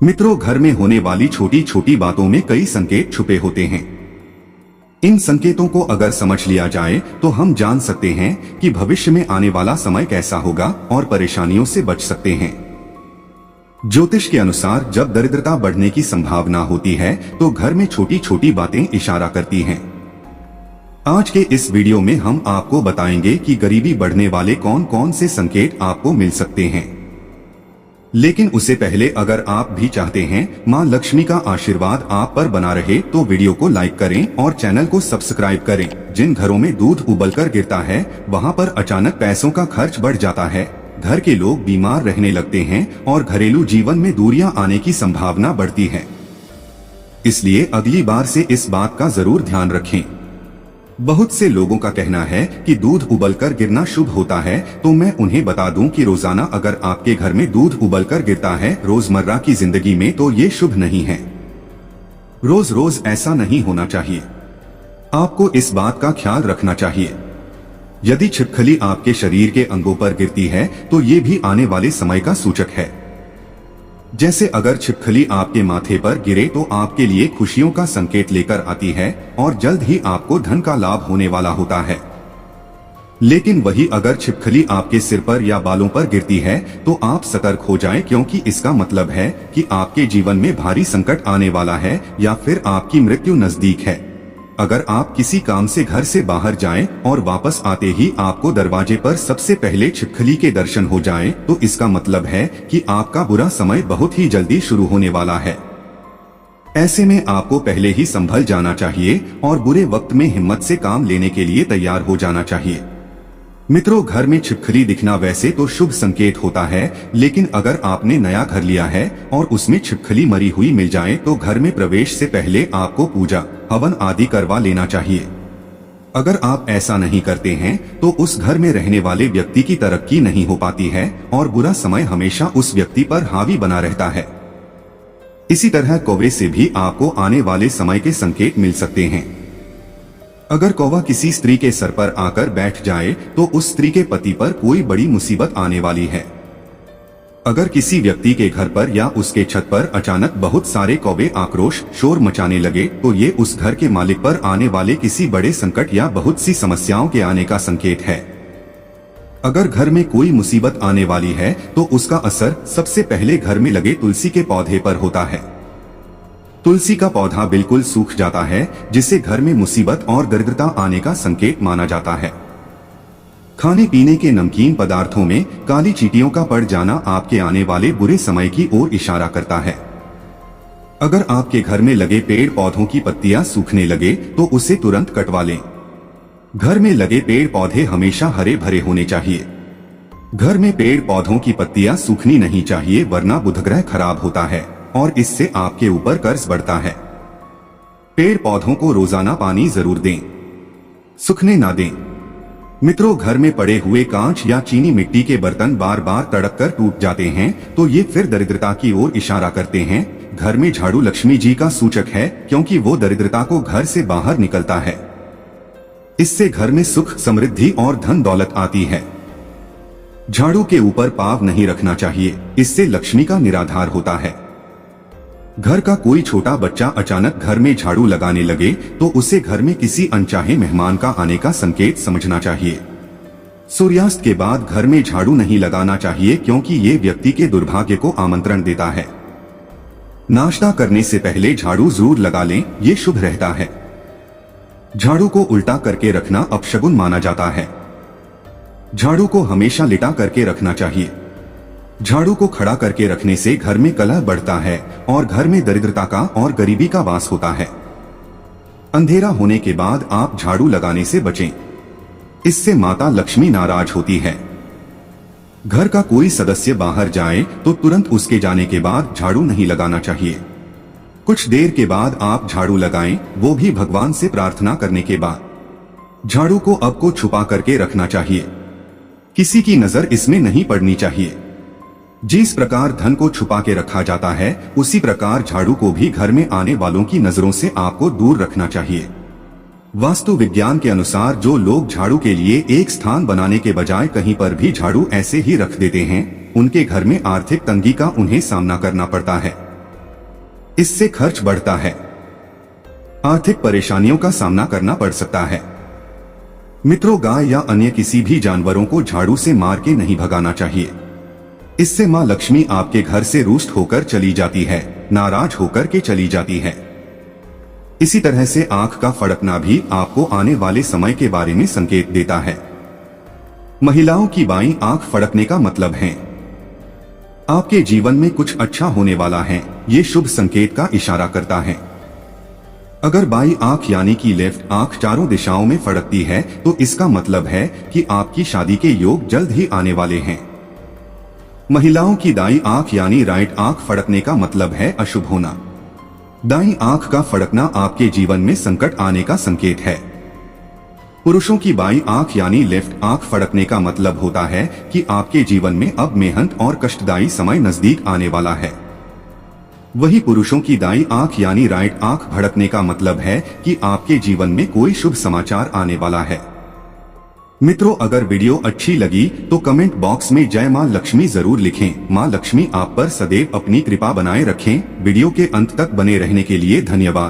मित्रों, घर में होने वाली छोटी छोटी बातों में कई संकेत छुपे होते हैं। इन संकेतों को अगर समझ लिया जाए तो हम जान सकते हैं कि भविष्य में आने वाला समय कैसा होगा और परेशानियों से बच सकते हैं। ज्योतिष के अनुसार जब दरिद्रता बढ़ने की संभावना होती है तो घर में छोटी छोटी बातें इशारा करती हैं। आज के इस वीडियो में हम आपको बताएंगे कि गरीबी बढ़ने वाले कौन कौन से संकेत आपको मिल सकते हैं। लेकिन उससे पहले अगर आप भी चाहते हैं मां लक्ष्मी का आशीर्वाद आप पर बना रहे तो वीडियो को लाइक करें और चैनल को सब्सक्राइब करें। जिन घरों में दूध उबलकर गिरता है वहां पर अचानक पैसों का खर्च बढ़ जाता है, घर के लोग बीमार रहने लगते हैं और घरेलू जीवन में दूरियां आने की संभावना बढ़ती है। इसलिए अगली बार से इस बात का जरूर ध्यान रखें। बहुत से लोगों का कहना है कि दूध उबलकर गिरना शुभ होता है, तो मैं उन्हें बता दूं कि रोजाना अगर आपके घर में दूध उबलकर गिरता है रोजमर्रा की जिंदगी में तो ये शुभ नहीं है। रोज रोज ऐसा नहीं होना चाहिए। आपको इस बात का ख्याल रखना चाहिए। यदि छिपकली आपके शरीर के अंगों पर गिरती है तो ये भी आने वाले समय का सूचक है। जैसे अगर छिपकली आपके माथे पर गिरे तो आपके लिए खुशियों का संकेत लेकर आती है और जल्द ही आपको धन का लाभ होने वाला होता है। लेकिन वही अगर छिपकली आपके सिर पर या बालों पर गिरती है तो आप सतर्क हो जाएं, क्योंकि इसका मतलब है कि आपके जीवन में भारी संकट आने वाला है या फिर आपकी मृत्यु नजदीक है। अगर आप किसी काम से घर से बाहर जाएं और वापस आते ही आपको दरवाजे पर सबसे पहले छिपकली के दर्शन हो जाएं, तो इसका मतलब है कि आपका बुरा समय बहुत ही जल्दी शुरू होने वाला है। ऐसे में आपको पहले ही संभल जाना चाहिए और बुरे वक्त में हिम्मत से काम लेने के लिए तैयार हो जाना चाहिए। मित्रों, घर में छिपकली दिखना वैसे तो शुभ संकेत होता है, लेकिन अगर आपने नया घर लिया है और उसमें छिपकली मरी हुई मिल जाए तो घर में प्रवेश से पहले आपको पूजा हवन आदि करवा लेना चाहिए। अगर आप ऐसा नहीं करते हैं तो उस घर में रहने वाले व्यक्ति की तरक्की नहीं हो पाती है और बुरा समय हमेशा उस व्यक्ति पर हावी बना रहता है। इसी तरह कौवे से भी आपको आने वाले समय के संकेत मिल सकते हैं। अगर कौवा किसी स्त्री के सर पर आकर बैठ जाए तो उस स्त्री के पति पर कोई बड़ी मुसीबत आने वाली है। अगर किसी व्यक्ति के घर पर या उसके छत पर अचानक बहुत सारे कौवे आक्रोश शोर मचाने लगे तो ये उस घर के मालिक पर आने वाले किसी बड़े संकट या बहुत सी समस्याओं के आने का संकेत है। अगर घर में कोई मुसीबत आने वाली है तो उसका असर सबसे पहले घर में लगे तुलसी के पौधे पर होता है। तुलसी का पौधा बिल्कुल सूख जाता है, जिससे घर में मुसीबत और दरिद्रता आने का संकेत माना जाता है। खाने पीने के नमकीन पदार्थों में काली चींटियों का पड़ जाना आपके आने वाले बुरे समय की ओर इशारा करता है। अगर आपके घर में लगे पेड़ पौधों की पत्तियां सूखने लगे तो उसे तुरंत कटवा लें। घर में लगे पेड़ पौधे हमेशा हरे भरे होने चाहिए। घर में पेड़ पौधों की पत्तियां सूखनी नहीं चाहिए, वरना बुध ग्रह खराब होता है और इससे आपके ऊपर कर्ज बढ़ता है। पेड़ पौधों को रोजाना पानी जरूर दें, सूखने ना दें। मित्रों, घर में पड़े हुए कांच या चीनी मिट्टी के बर्तन बार बार तड़क कर टूट जाते हैं तो ये फिर दरिद्रता की ओर इशारा करते हैं। घर में झाड़ू लक्ष्मी जी का सूचक है, क्योंकि वो दरिद्रता को घर से बाहर निकलता है। इससे घर में सुख, समृद्धि और धन दौलत आती है। झाड़ू के ऊपर पाँव नहीं रखना चाहिए, इससे लक्ष्मी का निराधार होता है। घर का कोई छोटा बच्चा अचानक घर में झाड़ू लगाने लगे तो उसे घर में किसी अनचाहे मेहमान का आने का संकेत समझना चाहिए। सूर्यास्त के बाद घर में झाड़ू नहीं लगाना चाहिए, क्योंकि ये व्यक्ति के दुर्भाग्य को आमंत्रण देता है। नाश्ता करने से पहले झाड़ू जरूर लगा लें, ये शुभ रहता है। झाड़ू को उल्टा करके रखना अपशगुन माना जाता है। झाड़ू को हमेशा लिटा करके रखना चाहिए। झाड़ू को खड़ा करके रखने से घर में कलह बढ़ता है और घर में दरिद्रता का और गरीबी का वास होता है। अंधेरा होने के बाद आप झाड़ू लगाने से बचें, इससे माता लक्ष्मी नाराज होती है। घर का कोई सदस्य बाहर जाए तो तुरंत उसके जाने के बाद झाड़ू नहीं लगाना चाहिए। कुछ देर के बाद आप झाड़ू लगाएं, वो भी भगवान से प्रार्थना करने के बाद। झाड़ू को अब को छुपा करके रखना चाहिए, किसी की नजर इसमें नहीं पड़नी चाहिए। जिस प्रकार धन को छुपा के रखा जाता है उसी प्रकार झाड़ू को भी घर में आने वालों की नजरों से आपको दूर रखना चाहिए। वास्तु विज्ञान के अनुसार जो लोग झाड़ू के लिए एक स्थान बनाने के बजाय कहीं पर भी झाड़ू ऐसे ही रख देते हैं, उनके घर में आर्थिक तंगी का उन्हें सामना करना पड़ता है। इससे खर्च बढ़ता है, आर्थिक परेशानियों का सामना करना पड़ सकता है। मित्रों, गाय या अन्य किसी भी जानवरों को झाड़ू से मार के नहीं भगाना चाहिए। इससे मां लक्ष्मी आपके घर से रुष्ट होकर चली जाती है, नाराज होकर के चली जाती है। इसी तरह से आंख का फड़कना भी आपको आने वाले समय के बारे में संकेत देता है। महिलाओं की बाईं आंख फड़कने का मतलब है आपके जीवन में कुछ अच्छा होने वाला है। ये शुभ संकेत का इशारा करता है। अगर बाईं आंख यानी कि लेफ्ट आंख चारों दिशाओं में फड़कती है तो इसका मतलब है कि आपकी शादी के योग जल्द ही आने वाले हैं। महिलाओं की दाईं आंख यानी राइट आंख फड़कने का मतलब है अशुभ होना। दाईं आंख का फड़कना आपके जीवन में संकट आने का संकेत है। पुरुषों की बाईं आंख यानी लेफ्ट आंख फड़कने का मतलब होता है कि आपके जीवन में अब मेहनत और कष्टदायी समय नजदीक आने वाला है। वही पुरुषों की दाईं आंख यानी राइट आंख भड़कने का मतलब है कि आपके जीवन में कोई शुभ समाचार आने वाला है। मित्रों, अगर वीडियो अच्छी लगी तो कमेंट बॉक्स में जय मां लक्ष्मी जरूर लिखें। मां लक्ष्मी आप पर सदैव अपनी कृपा बनाए रखें। वीडियो के अंत तक बने रहने के लिए धन्यवाद।